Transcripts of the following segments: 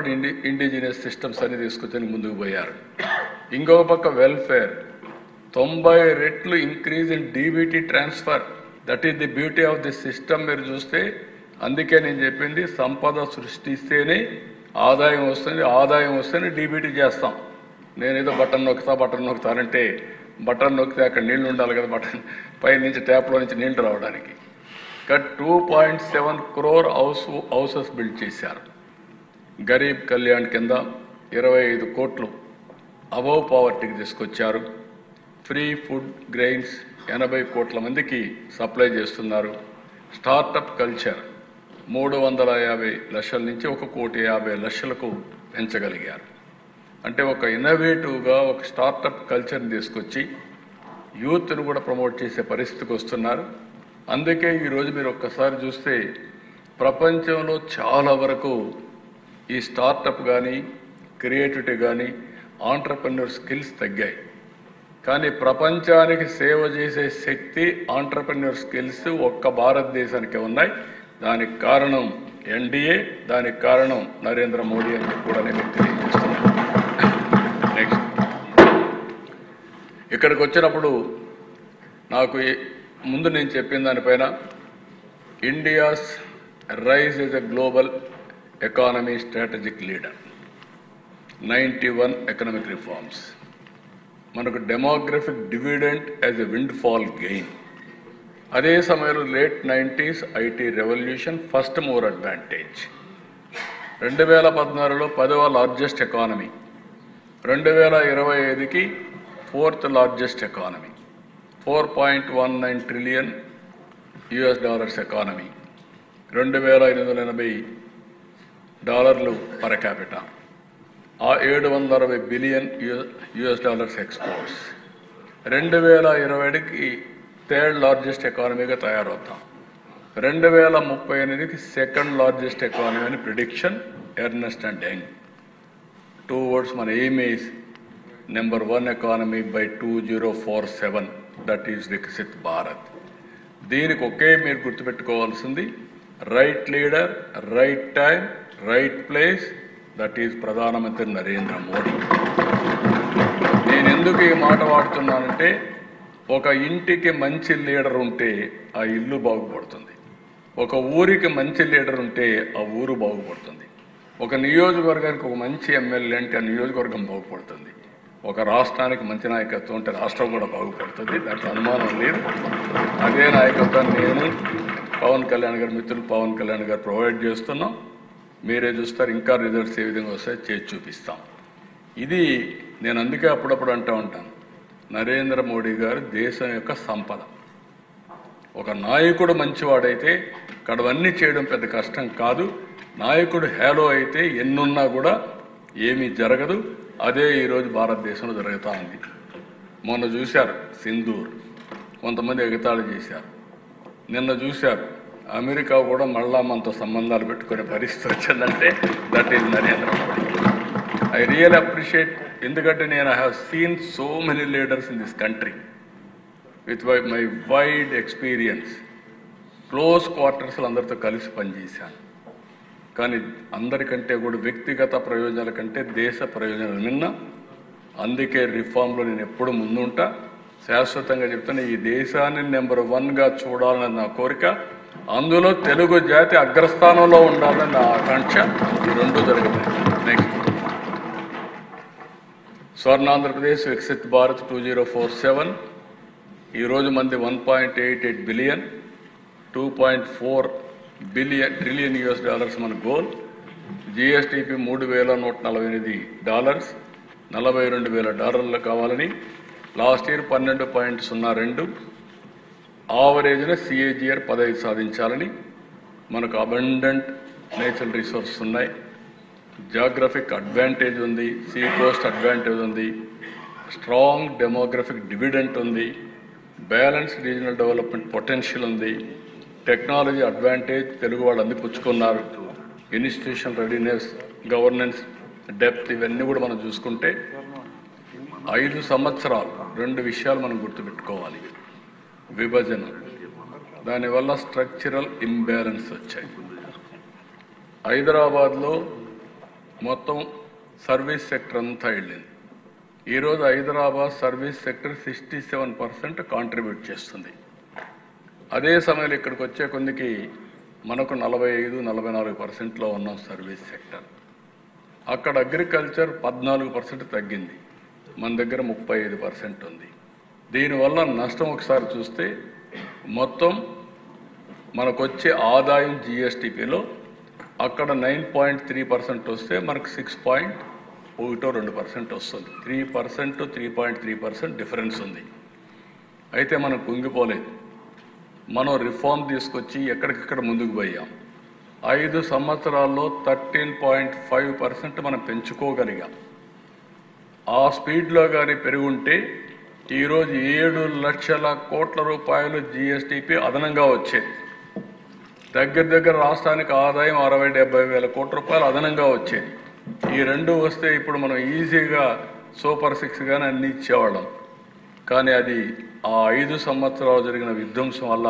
అప్పుడు indigenous systems అని తీసుకొచ్చి ముందుకు పోయారు. ఇంకొక పక్క వెల్ఫేర్ 90 రెట్లు increase in DBT transfer. That is the beauty of the system. మీరు చూస్తే అందుకే నేను చెప్పింది, సంపద సృష్టిస్తేనే ఆదాయం వస్తుంది, ఆదాయం వస్తేనే డీబీటీ చేస్తాం. నేనేదో బటన్ నొక్కుతానంటే బటన్ నొక్కితే అక్కడ నీళ్లు ఉండాలి కదా, బటన్ పై నుంచి ట్యాప్లో నుంచి నీళ్లు రావడానికి. 2.7 crore హౌసెస్ బిల్డ్ చేశారు. గరీబ్ కళ్యాణ్ కింద 25 కోట్లు అబవ్ పావర్టీకి తీసుకొచ్చారు. ఫ్రీ ఫుడ్ గ్రెయిన్స్ 80 కోట్ల మందికి సప్లై చేస్తున్నారు. స్టార్టప్ కల్చర్ 350 లక్షల నుంచి 1,50,00,000కు పెంచగలిగారు. అంటే ఒక ఇన్నోవేటివ్గా ఒక స్టార్టప్ కల్చర్ని తీసుకొచ్చి యూత్ను కూడా ప్రమోట్ చేసే పరిస్థితికి వస్తున్నారు. అందుకే ఈరోజు మీరు ఒక్కసారి చూస్తే ప్రపంచంలో చాలా వరకు ఈ స్టార్టప్ కానీ క్రియేటివిటీ కానీ ఆంటర్‌ప్రెన్యూర్ స్కిల్స్ తగ్గాయి. కానీ ప్రపంచానికి సేవ చేసే శక్తి ఆంటర్‌ప్రెన్యూర్ స్కిల్స్ ఒక్క భారతదేశానికి ఉన్నాయి. దానికి కారణం ఎన్డీఏ, దానికి కారణం నరేంద్ర మోడీ అని కూడా నేను తెలియజేస్తున్నాను. నెక్స్ట్ ఇక్కడికి వచ్చినప్పుడు నాకు ముందు నేను చెప్పిన దానిపైన India's rise is a global economy strategic leader, 91 economic reforms, మనకు demographic dividend as a windfall gain. అదే సమయంలో late 90s IT revolution, first mover advantage. 2016లో 10వ లార్జెస్ట్ ఎకానమీ, 2025కి 4th largest economy, $4.19 trillion economy, $2,880 per capita, $760 billion exports. 2020కి 3rd largest ఎకానమీగా తయారవుతాం. 2038కి 2nd లార్జెస్ట్ ఎకానమీ అని prediction Ernst and Young. Towards మన aim is number 1 economy by 2047, that is Viksit Bharat. దీనికి ఒకే మీరు గుర్తుపెట్టుకోవాల్సింది, right leader, right time, right place, that is ప్రధానమంత్రి నరేంద్ర మోడీ. నేను ఎందుకు ఈ మాట వాడుతున్నానంటే, ఒక ఇంటికి మంచి లీడర్ ఉంటే ఆ ఇల్లు బాగుపడుతుంది, ఒక ఊరికి మంచి లీడర్ ఉంటే ఆ ఊరు బాగుపడుతుంది, ఒక నియోజకవర్గానికి ఒక మంచి ఎమ్మెల్యే అంటే ఆ నియోజకవర్గం బాగుపడుతుంది, ఒక రాష్ట్రానికి మంచి నాయకత్వం ఉంటే రాష్ట్రం కూడా బాగుపడుతుంది. దాంట్లో అనుమానం లేదు. అదే నాయకత్వాన్ని నేను పవన్ కళ్యాణ్ గారు, మిత్రులు పవన్ కళ్యాణ్ గారు ప్రొవైడ్ చేస్తున్నాం. మీరే చూస్తారు, ఇంకా రిజల్ట్స్ ఏ విధంగా వస్తాయో చేసి చూపిస్తాం. ఇది నేను అందుకే అప్పుడప్పుడు అంటూ ఉంటాను, నరేంద్ర మోడీ గారు దేశం యొక్క సంపద. ఒక నాయకుడు మంచివాడైతే కడవన్నీ చేయడం పెద్ద కష్టం కాదు. నాయకుడు హేలో అయితే ఎన్నున్నా కూడా ఏమీ జరగదు. అదే ఈరోజు భారతదేశంలో జరుగుతూ ఉంది. మొన్న చూశారు సింధూర్, కొంతమంది ఎగతాళి చేశారు. నిన్న చూశారు అమెరికా కూడా మళ్ళా మనతో సంబంధాలు పెట్టుకునే పరిస్థితి వచ్చిందంటే that is Narendra Modi. I real appreciate, ఎందుకంటే నేను I have seen so many leaders in this country with my wide experience. Close క్వార్టర్స్లో అందరితో కలిసి పనిచేశాను. కానీ అందరికంటే కూడా వ్యక్తిగత ప్రయోజనాల కంటే దేశ ప్రయోజనాలు నిన్న. అందుకే రిఫార్మ్లో నేను ఎప్పుడు ముందుంటా. శాశ్వతంగా చెప్తాను, ఈ దేశాన్ని నెంబర్ 1గా చూడాలని నా కోరిక. అందులో తెలుగు జాతి అగ్రస్థానంలో ఉండాలని నా ఆకాంక్ష. ఈ రెండు జరుగుతాయి. నెక్స్ట్ స్వర్ణాంధ్రప్రదేశ్ వికసిత్ భారత్ 2047. ఈరోజు మంది 1.88 బిలియన్, $2.4 ట్రిలియన్ మన గోల్. జిఎస్టిపి $3,148, $42,000 కావాలని. లాస్ట్ ఇయర్ 12.02, ఆవరేజ్న సిఏజిఆర్ 15 సాధించాలని. మనకు అబండెంట్ నేచురల్ రిసోర్సెస్ ఉన్నాయి, జాగ్రఫిక్ అడ్వాంటేజ్ ఉంది, సీ కోస్ట్ అడ్వాంటేజ్ ఉంది, స్ట్రాంగ్ డెమోగ్రఫిక్ డివిడెంట్ ఉంది, బ్యాలెన్స్డ్ రీజనల్ డెవలప్మెంట్ పొటెన్షియల్ ఉంది, టెక్నాలజీ అడ్వాంటేజ్ తెలుగు వాళ్ళు అందిపుచ్చుకున్నారు, ఇన్స్టిట్యూషన్ రెడీనెస్, గవర్నెన్స్ డెప్త్, ఇవన్నీ కూడా మనం చూసుకుంటే 5 సంవత్సరాలు 2 విషయాలు మనం గుర్తుపెట్టుకోవాలి. విభజన, దానివల్ల స్ట్రక్చరల్ ఇంబ్యాలెన్స్ వచ్చాయి. హైదరాబాద్లో మొత్తం సర్వీస్ సెక్టర్ అంతా వెళ్ళింది. ఈరోజు హైదరాబాద్ సర్వీస్ సెక్టర్ 67% కాంట్రిబ్యూట్ చేస్తుంది. అదే సమయంలో ఇక్కడికి వచ్చే కొందికి మనకు 45-44%లో ఉన్నాం సర్వీస్ సెక్టర్. అక్కడ అగ్రికల్చర్ 14% తగ్గింది, మన దగ్గర 35% ఉంది. దీనివల్ల నష్టం ఒకసారి చూస్తే మొత్తం మనకు వచ్చే ఆదాయం జిఎస్టిపిలో అక్కడ 9.3% వస్తే మనకు 6.12% వస్తుంది. 3% 3.3% డిఫరెన్స్ ఉంది. అయితే మనం కుంగిపోలేదు. మనం రిఫార్మ్ తీసుకొచ్చి ఎక్కడికక్కడ ముందుకు పోయాం. 5 సంవత్సరాల్లో 13.5% మనం పెంచుకోగలిగాం. ఆ స్పీడ్లో కానీ పెరుగుంటే ఈరోజు 7 లక్షల కోట్ల రూపాయలు జిఎస్టిపి అదనంగా వచ్చేది. దగ్గర రాష్ట్రానికి ఆదాయం 60-70 వేల కోట్ల రూపాయలు అదనంగా వచ్చేది. ఈ రెండు వస్తే ఇప్పుడు మనం ఈజీగా సూపర్ 6 కానీ అన్ని ఇచ్చేవాళ్ళం. కానీ అది ఆ 5 సంవత్సరాలు జరిగిన విధ్వంసం వల్ల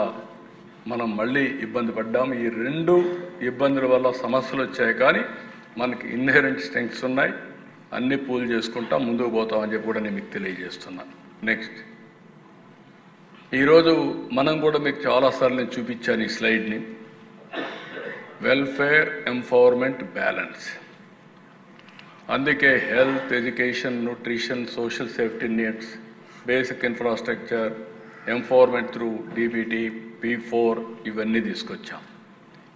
మనం మళ్ళీ ఇబ్బంది పడ్డాము. ఈ 2 ఇబ్బందుల వల్ల సమస్యలు వచ్చాయి. కానీ మనకి ఇన్హెరెంట్ స్ట్రెంగ్స్ ఉన్నాయి. అన్ని పూల్ చేసుకుంటాం, ముందుకు పోతామని చెప్పి కూడా నేను మీకు తెలియజేస్తున్నాను. నెక్స్ట్, ఈరోజు మనం కూడా మీకు చాలాసార్లు నేను చూపించాను ఈ స్లైడ్ని. Welfare, empowerment, balance. అందుకే health, education, nutrition, social safety needs, basic infrastructure, empowerment through DBT, P4 ఇవన్నీ తీసుకొచ్చాం.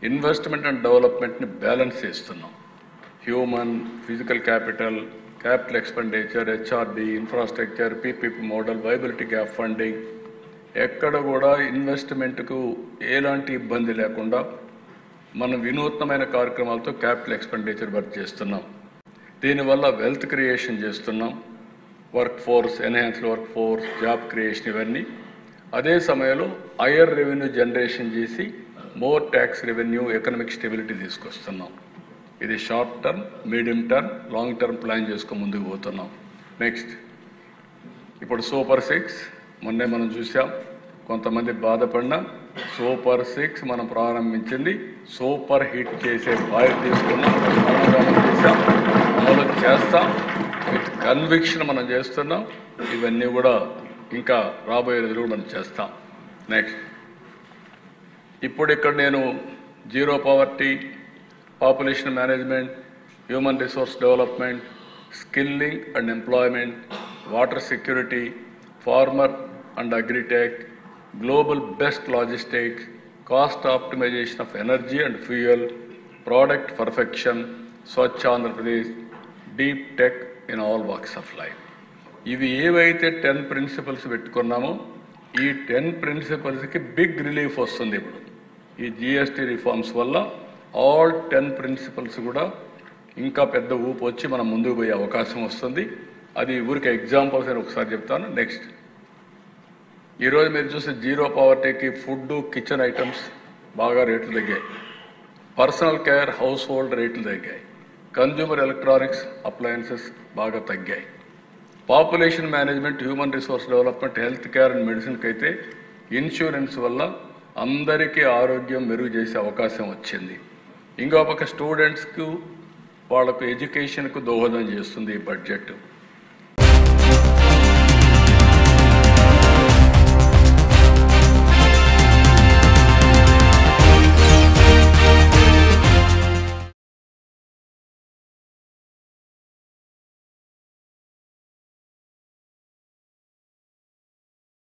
ఇన్వెస్ట్మెంట్ అండ్ డెవలప్మెంట్ని బ్యాలెన్స్ చేస్తున్నాం. Human, physical capital, capital expenditure, HRD, infrastructure, PPP model, viability gap funding, ఎక్కడ కూడా ఇన్వెస్ట్మెంట్కు ఎలాంటి ఇబ్బంది లేకుండా మనం వినూత్నమైన కార్యక్రమాలతో క్యాపిటల్ ఎక్స్పెండిచర్ వర్క్ చేస్తున్నాం. దీనివల్ల వెల్త్ క్రియేషన్ చేస్తున్నాం. Work force, enhanced work force, job creation ఇవన్నీ. అదే సమయంలో హయ్యర్ రెవెన్యూ జనరేషన్ చేసి more tax revenue, economic stability తీసుకొస్తున్నాం. ఇది short term, medium term, long term plan చేసుకొని ముందుకు పోతున్నాం. నెక్స్ట్, ఇప్పుడు సూపర్ 6 మొన్నే మనం చూసాం. కొంతమంది బాధపడిన సూపర్ 6 మనం ప్రారంభించింది సూపర్ హిట్ చేసే బాధ్యత తీసుకున్నాం, చేసాం, అమలు చేస్తాం. విత్ కన్విక్షన్ మనం చేస్తున్నాం. ఇవన్నీ కూడా ఇంకా రాబోయే రోజులు మనం చేస్తాం. నెక్స్ట్, ఇప్పుడు ఇక్కడ నేను zero poverty, population management, human resource development, skilling and employment, water security, farmer and agritech, global best logistics, cost optimisation of energy and fuel, product perfection, Swachh Andhra Pradesh, deep tech in all walks of life. ఇవి ఏవైతే 10 principles పెట్టుకున్నామో ఈ 10 ప్రిన్సిపల్స్కి big relief వస్తుంది. ఇప్పుడు ఈ GST reforms వల్ల all 10 principles కూడా ఇంకా పెద్ద ఊపు వచ్చి మనం ముందుకు పోయే అవకాశం వస్తుంది. అది ఊరికి ఎగ్జాంపుల్స్ అని ఒకసారి చెప్తాను. నెక్స్ట్, ఈరోజు మీరు చూస్తే జీరో పావర్టీకి ఫుడ్, కిచెన్ ఐటమ్స్ బాగా రేట్లు తగ్గాయి. పర్సనల్ కేర్, హౌస్ హోల్డ్ రేట్లు తగ్గాయి. కన్జ్యూమర్ ఎలక్ట్రానిక్స్, అప్లయన్సెస్ బాగా తగ్గాయి. Population management, human resource development, health care and మెడిసిన్కి అయితే ఇన్సూరెన్స్ వల్ల అందరికీ ఆరోగ్యం మెరుగు చేసే అవకాశం వచ్చింది. ఇంకో పక్క స్టూడెంట్స్కు, వాళ్ళకు ఎడ్యుకేషన్కు దోహదం చేస్తుంది ఈ బడ్జెట్.